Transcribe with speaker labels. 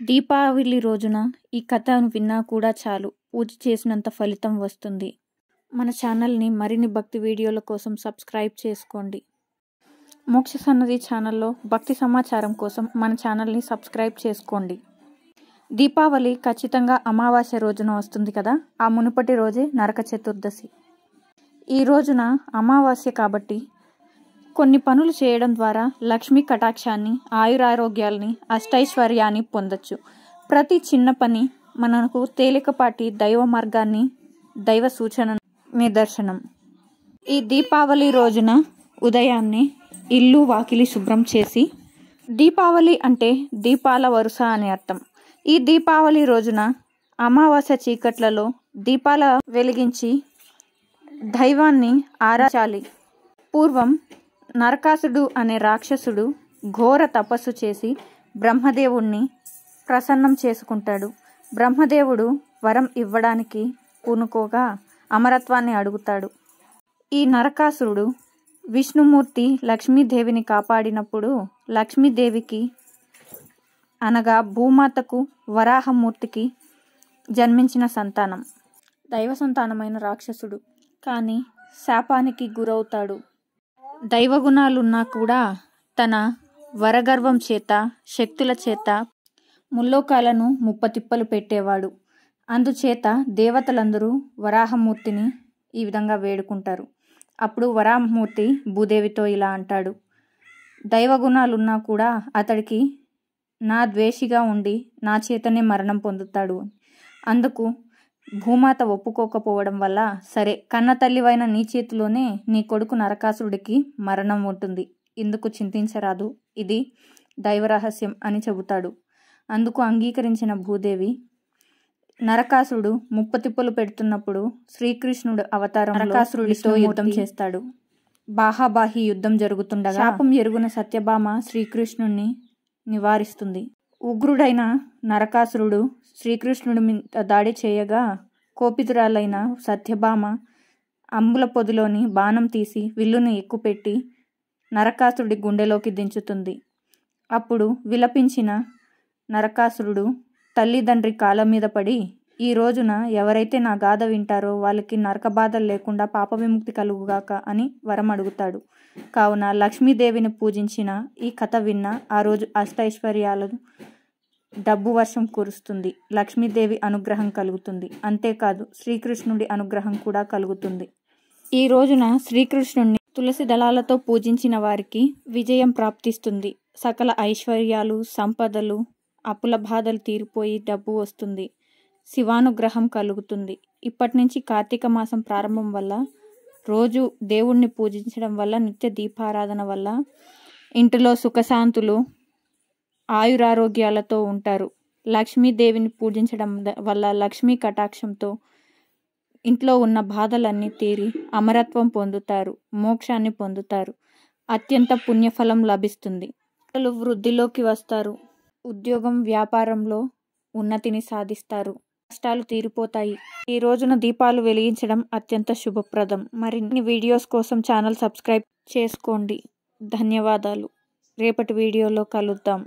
Speaker 1: దీపావళి రోజున ఈ కథను విన్నా కూడా చాలు, పూజ చేసినంత ఫలితం వస్తుంది. మన ఛానల్ని మరిన్ని భక్తి వీడియోల కోసం సబ్స్క్రైబ్ చేసుకోండి. మోక్ష సన్నది ఛానల్లో భక్తి సమాచారం కోసం మన ఛానల్ని సబ్స్క్రైబ్ చేసుకోండి. దీపావళి ఖచ్చితంగా అమావాస్య రోజున వస్తుంది కదా, ఆ మునుపటి రోజే నరక చతుర్దశి. ఈ రోజున అమావాస్య కాబట్టి కొన్ని పనులు చేయడం ద్వారా లక్ష్మీ కటాక్షాన్ని, ఆయురారోగ్యాల్ని, అష్టైశ్వర్యాన్ని పొందొచ్చు. ప్రతి చిన్న పని మనకు తేలికపాటి దైవ మార్గాన్ని, దైవ సూచన నిదర్శనం. ఈ దీపావళి రోజున ఉదయాన్నే ఇల్లు వాకిలి శుభ్రం చేసి, దీపావళి అంటే దీపాల వరుస అని అర్థం. ఈ దీపావళి రోజున అమావాస్య చీకట్లలో దీపాల వెలిగించి దైవాన్ని ఆరాధించాలి. పూర్వం నరకాసుడు అనే రాక్షసుడు ఘోర తపస్సు చేసి బ్రహ్మదేవుణ్ణి ప్రసన్నం చేసుకుంటాడు. బ్రహ్మదేవుడు వరం ఇవ్వడానికి పూనుకోగా అమరత్వాన్ని అడుగుతాడు. ఈ నరకాసురుడు విష్ణుమూర్తి లక్ష్మీదేవిని కాపాడినప్పుడు లక్ష్మీదేవికి అనగా భూమాతకు, వరాహమూర్తికి జన్మించిన సంతానం. దైవ సంతానమైన రాక్షసుడు కానీ శాపానికి గురవుతాడు. దైవగుణాలున్నా కూడా తన వరగర్వం చేత, శక్తుల చేత ముల్లోకాలను ముప్పతిప్పలు పెట్టేవాడు. అందుచేత దేవతలందరూ వరాహమూర్తిని ఈ విధంగా వేడుకుంటారు. అప్పుడు వరాహమూర్తి భూదేవితో ఇలా అంటాడు: దైవగుణాలున్నా కూడా అతడికి నా ద్వేషిగా ఉండి నా చేతనే మరణం పొందుతాడు. అందుకు భూమాత ఒప్పుకోకపోవడం వల్ల, సరే కన్న తల్లివైన నీ చేతిలోనే నీ కొడుకు నరకాసురుడికి మరణం ఉంటుంది, ఇందుకు చింతించరాదు, ఇది దైవరహస్యం అని చెబుతాడు. అందుకు అంగీకరించిన భూదేవి నరకాసురుడు ముప్పతిప్పలు పెడుతున్నప్పుడు శ్రీకృష్ణుడు అవతారం నరకాసురుడితో యుద్ధం చేస్తాడు. బాహాబాహి యుద్ధం జరుగుతుండగా శాపం ఎరుగున సత్యభామ శ్రీకృష్ణుణ్ణి నివారిస్తుంది. ఉగ్రుడైన నరకాసురుడు శ్రీకృష్ణుడి మీద దాడి చేయగా కోపితురాలైన సత్యభామ అంబుల పొదిలోని బాణం తీసి విల్లును ఎక్కుపెట్టి నరకాసురుడి గుండెలోకి దించుతుంది. అప్పుడు విలపించిన నరకాసురుడు తల్లిదండ్రి కాళ్ళ మీద పడి, ఈ రోజున ఎవరైతే నా గాథ వింటారో వాళ్ళకి నరక బాధలు లేకుండా పాప విముక్తి కలుగుగాక అని వరం అడుగుతాడు. కావున లక్ష్మీదేవిని పూజించిన, ఈ కథ విన్న ఆ రోజు అష్టైశ్వర్యాలను, డబ్బు వర్షం కురుస్తుంది, లక్ష్మీదేవి అనుగ్రహం కలుగుతుంది. అంతేకాదు శ్రీకృష్ణుడి అనుగ్రహం కూడా కలుగుతుంది. ఈ రోజున శ్రీకృష్ణుడిని తులసి దళాలతో పూజించిన వారికి విజయం ప్రాప్తిస్తుంది. సకల ఐశ్వర్యాలు, సంపదలు, అప్పుల బాధలు తీరిపోయి డబ్బు వస్తుంది, శివానుగ్రహం కలుగుతుంది. ఇప్పటి నుంచి కార్తీక మాసం ప్రారంభం వల్ల రోజు దేవుణ్ణి పూజించడం వల్ల, నిత్య దీపారాధన వల్ల ఇంటిలో సుఖశాంతులు, ఆయురారోగ్యాలతో ఉంటారు. లక్ష్మీదేవిని పూజించడం వల్ల లక్ష్మీ కటాక్షంతో ఇంట్లో ఉన్న బాధలన్నీ తీరి అమరత్వం పొందుతారు, మోక్షాన్ని పొందుతారు, అత్యంత పుణ్యఫలం లభిస్తుంది. పిల్లలు వృద్ధిలోకి వస్తారు, ఉద్యోగం వ్యాపారంలో ఉన్నతిని సాధిస్తారు, కష్టాలు తీరిపోతాయి. ఈ రోజున దీపాలు వెలిగించడం అత్యంత శుభప్రదం. మరిన్ని వీడియోస్ కోసం ఛానల్ సబ్స్క్రైబ్ చేసుకోండి. ధన్యవాదాలు. రేపటి వీడియోలో కలుద్దాం.